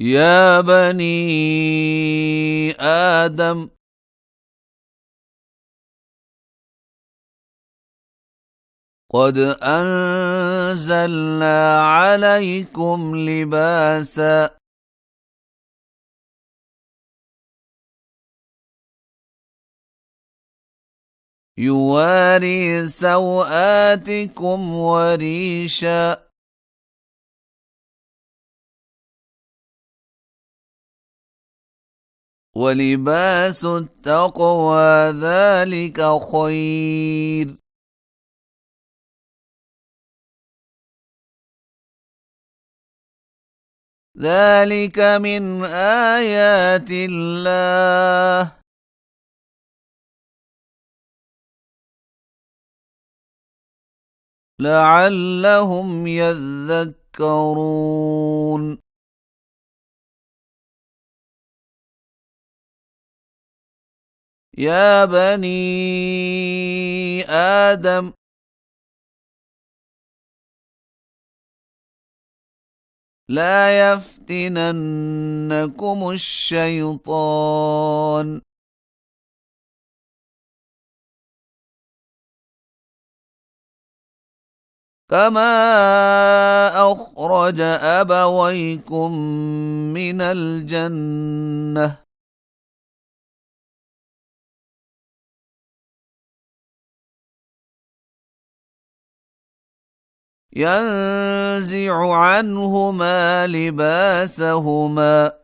يا بني آدم قد أنزلنا عليكم لباسا يواري سوآتكم وريشا ولباس التقوى ذلك خير ذلك من آيات الله لعلهم يذكرون يا بني آدم لا يفتننكم الشيطان كما أخرج أبويكم من الجنة ينزع عنهما لباسهما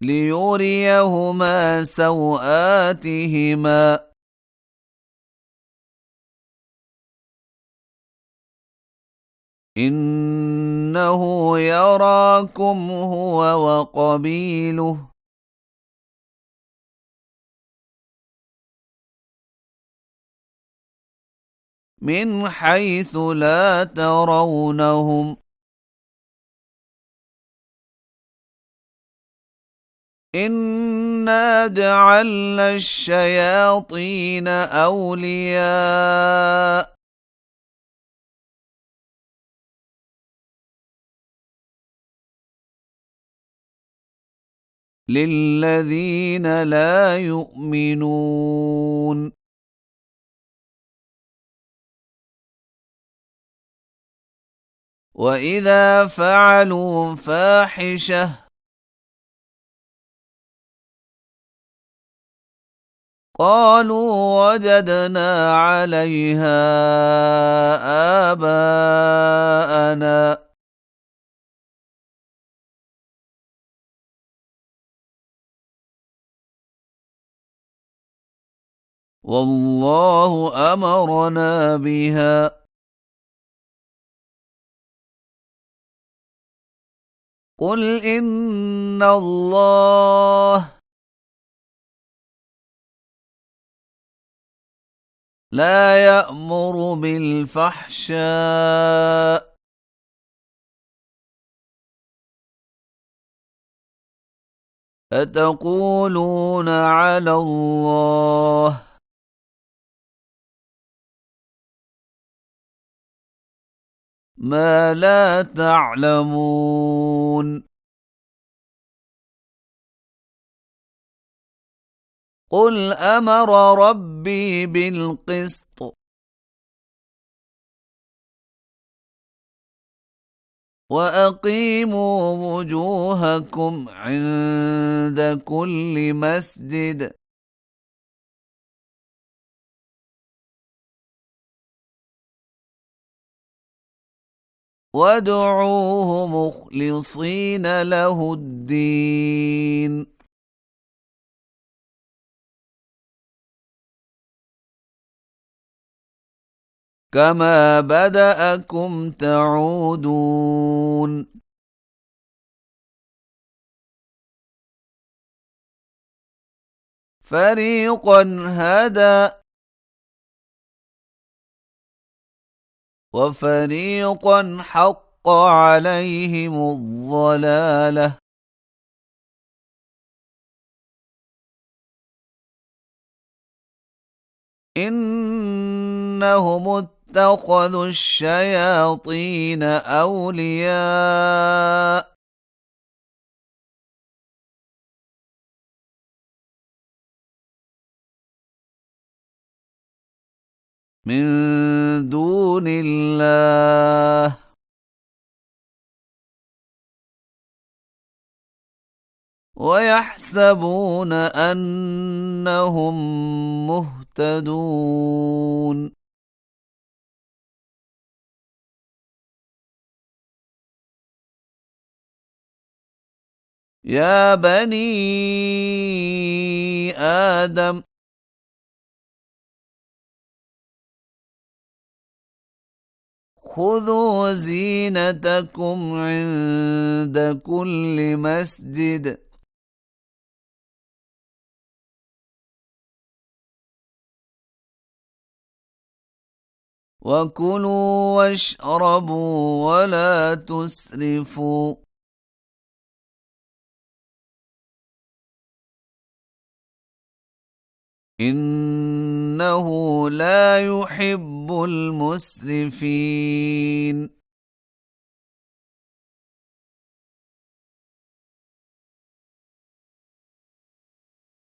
ليريهما سوآتهما إنه يراكم هو وقبيله من حيث لا ترونهم إنا جعلنا الشياطين أولياء للذين لا يؤمنون وإذا فعلوا فاحشة قالوا وجدنا عليها آباءنا والله أمرنا بها قل إن الله لا يأمر بالفحشاء أتقولون على الله ما لا تعلمون قل أمر ربي بالقسط وأقيموا وجوهكم عند كل مسجد وادعوه مخلصين له الدين كما بدأكم تعودون فريقا هدى وفريقا حق عليهم الضلالة إنهم اتخذوا الشياطين أولياء من دون الله ويحسبون أنهم مهتدون يا بني آدم خذوا زينتكم عند كل مسجد وكلوا واشربوا ولا تسرفوا إنه لا يحب المسرفين